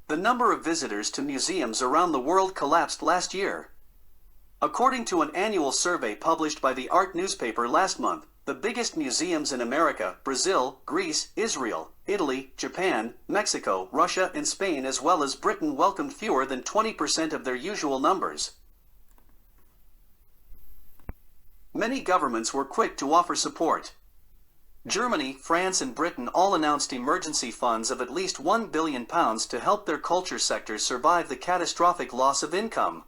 The number of visitors to museums around the world collapsed last year. According to an annual survey published by the Art newspaper last month, the biggest museums in America, Brazil, Greece, Israel, Italy, Japan, Mexico, Russia, and Spain, as well as Britain, welcomed fewer than 20% of their usual numbers. Many governments were quick to offer support. Germany, France, and Britain all announced emergency funds of at least £1 billion to help their culture sectors survive the catastrophic loss of income.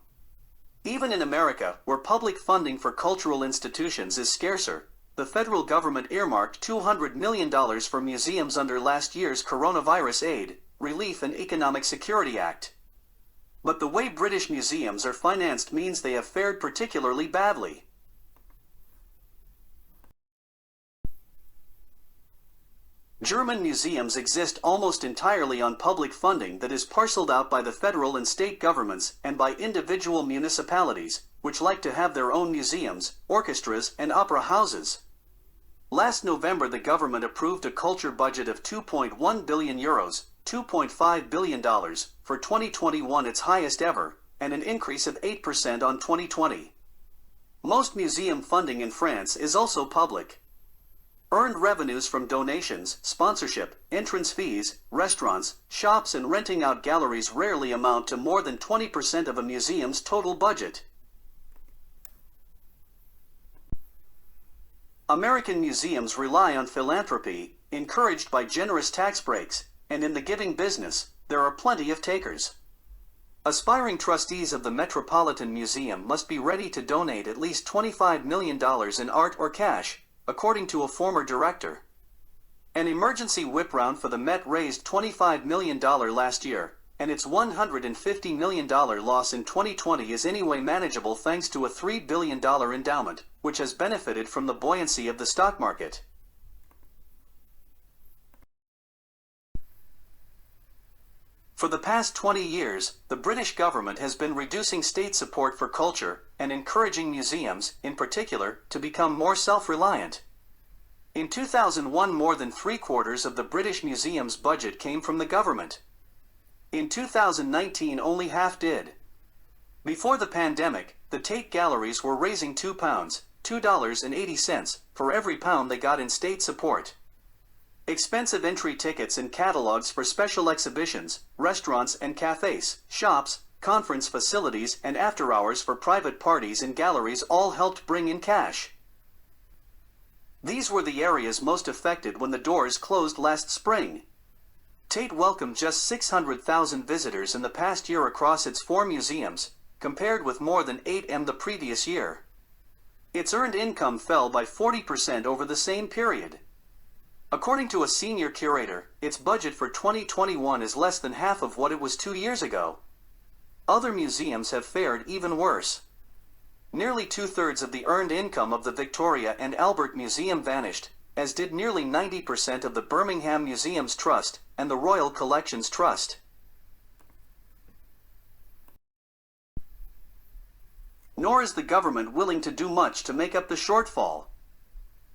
Even in America, where public funding for cultural institutions is scarcer, the federal government earmarked $200 million for museums under last year's Coronavirus Aid, Relief and Economic Security Act. But the way British museums are financed means they have fared particularly badly. German museums exist almost entirely on public funding that is parceled out by the federal and state governments and by individual municipalities, which like to have their own museums, orchestras, and opera houses. Last November, the government approved a culture budget of €2.1 billion, $2.5 billion, for 2021, its highest ever, and an increase of 8% on 2020. Most museum funding in France is also public. Earned revenues from donations, sponsorship, entrance fees, restaurants, shops, and renting out galleries rarely amount to more than 20% of a museum's total budget. American museums rely on philanthropy, encouraged by generous tax breaks, and in the giving business, there are plenty of takers. Aspiring trustees of the Metropolitan Museum must be ready to donate at least $25 million in art or cash, according to a former director. An emergency whip round for the Met raised $25 million last year, and its $150 million loss in 2020 is anyway manageable thanks to a $3 billion endowment, which has benefited from the buoyancy of the stock market. For the past 20 years, the British government has been reducing state support for culture and encouraging museums, in particular, to become more self-reliant. In 2001, more than three-quarters of the British Museum's budget came from the government. In 2019, only half did. Before the pandemic, the Tate galleries were raising $2.80, for every pound they got in state support. Expensive entry tickets and catalogs for special exhibitions, restaurants and cafes, shops, conference facilities, and after-hours for private parties and galleries all helped bring in cash. These were the areas most affected when the doors closed last spring. Tate welcomed just 600,000 visitors in the past year across its 4 museums, compared with more than 8M the previous year. Its earned income fell by 40% over the same period. According to a senior curator, its budget for 2021 is less than half of what it was 2 years ago. Other museums have fared even worse. Nearly 2/3 of the earned income of the Victoria and Albert Museum vanished, as did nearly 90% of the Birmingham Museums Trust and the Royal Collections Trust. Nor is the government willing to do much to make up the shortfall.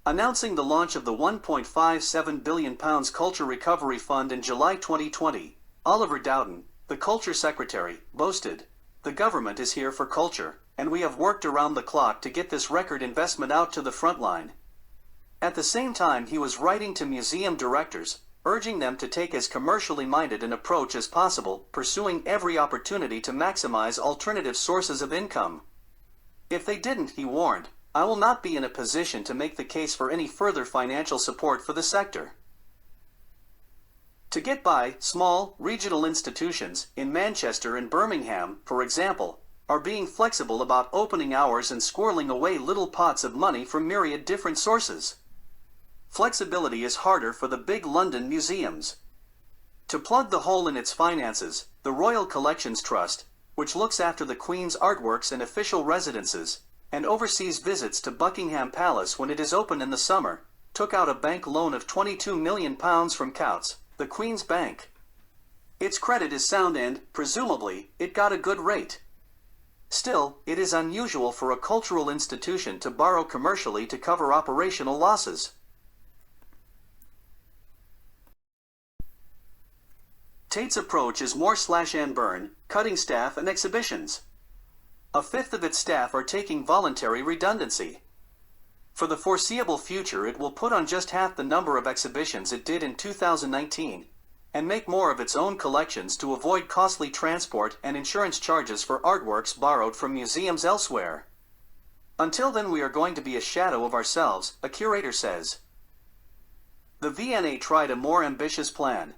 Announcing the launch of the £1.57 billion Culture Recovery Fund in July 2020, Oliver Dowden, the Culture Secretary, boasted, "The government is here for culture, and we have worked around the clock to get this record investment out to the front line." At the same time, he was writing to museum directors, urging them to take as commercially minded an approach as possible, pursuing every opportunity to maximize alternative sources of income. If they didn't, he warned, "I will not be in a position to make the case for any further financial support for the sector." To get by, small, regional institutions, in Manchester and Birmingham, for example, are being flexible about opening hours and squirreling away little pots of money from myriad different sources. Flexibility is harder for the big London museums. To plug the hole in its finances, the Royal Collections Trust, which looks after the Queen's artworks and official residences, and oversees visits to Buckingham Palace when it is open in the summer, took out a bank loan of £22 million from Coutts, the Queen's Bank. Its credit is sound and, presumably, it got a good rate. Still, it is unusual for a cultural institution to borrow commercially to cover operational losses. Tate's approach is more slash and burn, cutting staff and exhibitions. A fifth of its staff are taking voluntary redundancy. For the foreseeable future, it will put on just half the number of exhibitions it did in 2019, and make more of its own collections to avoid costly transport and insurance charges for artworks borrowed from museums elsewhere. Until then, we are going to be a shadow of ourselves, a curator says. The V&A tried a more ambitious plan.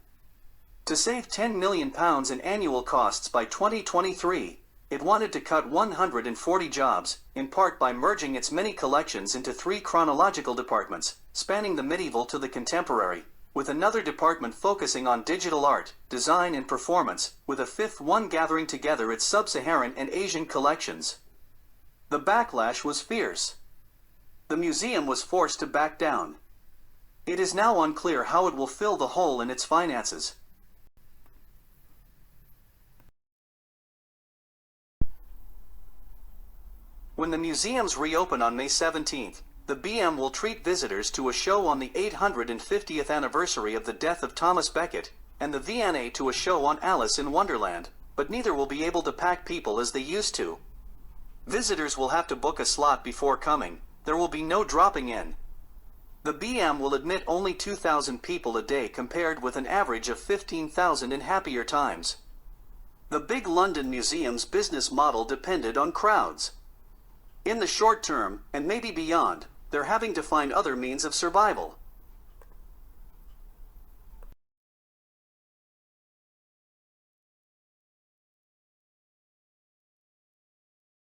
To save £10 million in annual costs by 2023, it wanted to cut 140 jobs, in part by merging its many collections into 3 chronological departments, spanning the medieval to the contemporary, with another department focusing on digital art, design and performance, with a 5th one gathering together its sub-Saharan and Asian collections. The backlash was fierce. The museum was forced to back down. It is now unclear how it will fill the hole in its finances. When the museums reopen on May 17th, the BM will treat visitors to a show on the 850th anniversary of the death of Thomas Becket, and the V&A to a show on Alice in Wonderland, but neither will be able to pack people as they used to. Visitors will have to book a slot before coming. There will be no dropping in. The BM will admit only 2,000 people a day compared with an average of 15,000 in happier times. The big London museum's business model depended on crowds. In the short term, and maybe beyond, they're having to find other means of survival.